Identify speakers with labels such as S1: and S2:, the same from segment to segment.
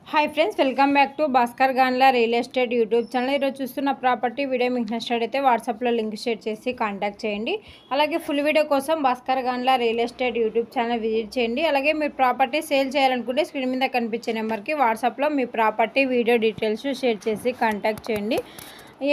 S1: Hi friends, welcome back to Bhaskar Ganla real estate YouTube channel. ఈరోజు చూస్తున్న property video మీకు నచ్చినట్లయితే వాట్సాప్లో లింక్ షేర్ చేసి కాంటాక్ట్ చేయండి. అలాగే ఫుల్ వీడియో కోసం Bhaskar Ganla real estate YouTube channel visit చేయండి. అలాగే మీరు ప్రాపర్టీ సేల్ చేయాలనుకుంటే స్క్రీన్ మీద కనిపించే నెంబర్కి వాట్సాప్లో మీ ప్రాపర్టీ వీడియో డీటెయిల్స్ షేర్ చేసి కాంటాక్ట్ చేయండి.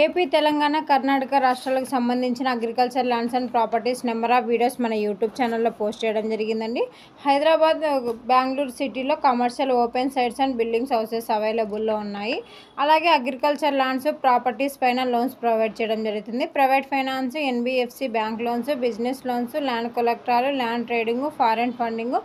S1: ఏపీ, తెలంగాణ, కర్ణాటక రాష్ట్రాలకు సంబంధించిన agriculture lands and properties number of videos మన యూట్యూబ్ ఛానల్లో పోస్ట్ చేయడం జరిగిందండి. హైదరాబాద్, బెంగళూరు సిటీలో commercial open sites and buildings houses అవైలబుల్లో ఉన్నాయి. అలాగే అగ్రికల్చర్ ల్యాండ్స్, ప్రాపర్టీస్ పైన లోన్స్ ప్రొవైడ్ చేయడం జరుగుతుంది. Private finance, NBFC bank loans, business loans, land కొలెక్టాలు, ల్యాండ్ ట్రేడింగ్, ఫారెన్ ఫండింగ్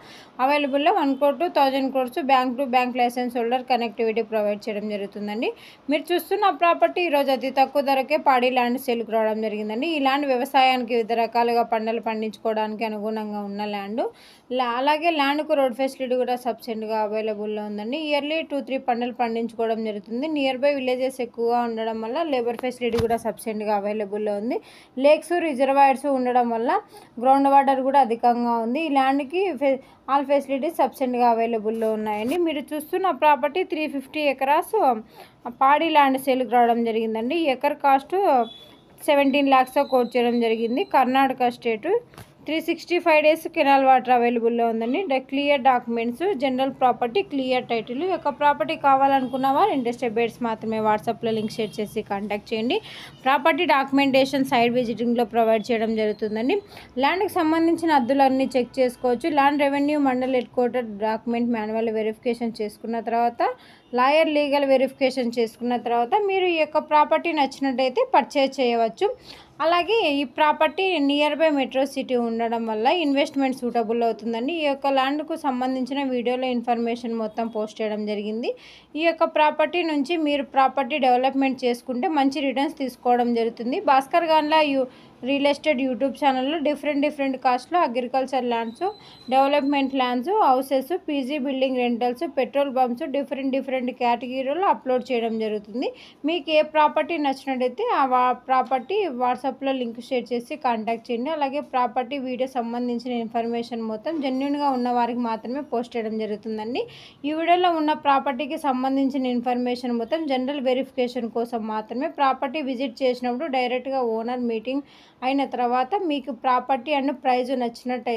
S1: అవైలబుల్లో 1 crore to 1000 crores bank to bank licence holder connectivity provide చేయడం జరుగుతుందండి. మీరు చూస్తున్న ప్రాపర్టీ ఈరోజు అతి తక్కువ ధరకే పాడి ల్యాండ్ సేల్కి రావడం జరిగిందండి. ఈ ల్యాండ్ వ్యవసాయానికి వివిధ రకాలుగా పంటలు పండించుకోవడానికి అనుగుణంగా ఉన్న ల్యాండ్. అలాగే ల్యాండ్కు రోడ్ ఫెసిలిటీ కూడా సబ్సిడీగా అవైలబుల్లో ఉందండి. ఇయర్లీ 2-3 పంటలు పండించుకోవడం జరుగుతుంది. నియర్ బై విలేజెస్ ఎక్కువగా ఉండడం వల్ల లేబర్ ఫెసిలిటీ కూడా సబ్సిడీగా అవైలబుల్లో ఉంది. లేక్స్, రిజర్వాయర్స్ ఉండడం వల్ల గ్రౌండ్ వాటర్ కూడా అధికంగా ఉంది. ఈ ల్యాండ్కి ఆల్ ఫెసిలిటీస్ సబ్సిడీగా అవైలబుల్లో ఉన్నాయండి. మీరు చూస్తున్న ప్రాపర్టీ 350 acres పాడి ల్యాండ్ సేల్కి రావడం జరిగిందండి. ఎకర్ కాస్ట్ 17 lakhs కోట్ చేయడం జరిగింది. కర్ణాటక స్టేటు 365 days కెనాల్ వాటర్ అవైలబుల్లో ఉందండి. Clear documents, general property, clear title. ఈ యొక్క ప్రాపర్టీ కావాలనుకున్న వారు ఇంట్రెస్టెడ్ బేర్స్ మాత్రమే వాట్సాప్లో లింక్ షేర్ చేసి కాంటాక్ట్ చేయండి. ప్రాపర్టీ డాక్యుమెంటేషన్ సైడ్ విజిటింగ్లో ప్రొవైడ్ చేయడం జరుగుతుందండి. ల్యాండ్కి సంబంధించిన అద్దులన్నీ చెక్ చేసుకోవచ్చు. Land revenue mandal head quarter document manual verification చేసుకున్న తర్వాత, లాయర్ లీగల్ వెరిఫికేషన్ చేసుకున్న తర్వాత మీరు ఈ యొక్క ప్రాపర్టీ నచ్చినట్టయితే పర్చేజ్ చేయవచ్చు. అలాగే ఈ property near by metro city ఉండడం వల్ల ఇన్వెస్ట్మెంట్ సూటబుల్ అవుతుందండి. ఈ యొక్క ల్యాండ్కు సంబంధించిన వీడియోలో ఇన్ఫర్మేషన్ మొత్తం పోస్ట్ చేయడం జరిగింది. ఈ యొక్క ప్రాపర్టీ నుంచి మీరు ప్రాపర్టీ డెవలప్మెంట్ చేసుకుంటే మంచి రిటర్న్స్ తీసుకోవడం జరుగుతుంది. Bhaskar Ganla real estate YouTube ఛానల్లో డిఫరెంట్ కాస్ట్లో agriculture lands, development lands, houses, PG building rentals, petrol pumps different కేటగిరీలో అప్లోడ్ చేయడం జరుగుతుంది. మీకు ఏ ప్రాపర్టీ నచ్చినట్టయితే ఆ ప్రాపర్టీ వాట్సాప్లో లింక్ షేర్ చేసి కాంటాక్ట్ చేయండి. అలాగే ప్రాపర్టీ వీడియో సంబంధించిన ఇన్ఫర్మేషన్ మొత్తం జెన్యూన్గా ఉన్న వారికి మాత్రమే పోస్ట్ చేయడం జరుగుతుందండి. ఈ వీడియోలో ఉన్న ప్రాపర్టీకి సంబంధించిన ఇన్ఫర్మేషన్ మొత్తం జనరల్ వెరిఫికేషన్ కోసం మాత్రమే. ప్రాపర్టీ విజిట్ చేసినప్పుడు డైరెక్ట్గా ఓనర్ మీటింగ్ అయిన తర్వాత మీకు ప్రాపర్టీ అండ్ ప్రైజ్ నచ్చినట్టయితే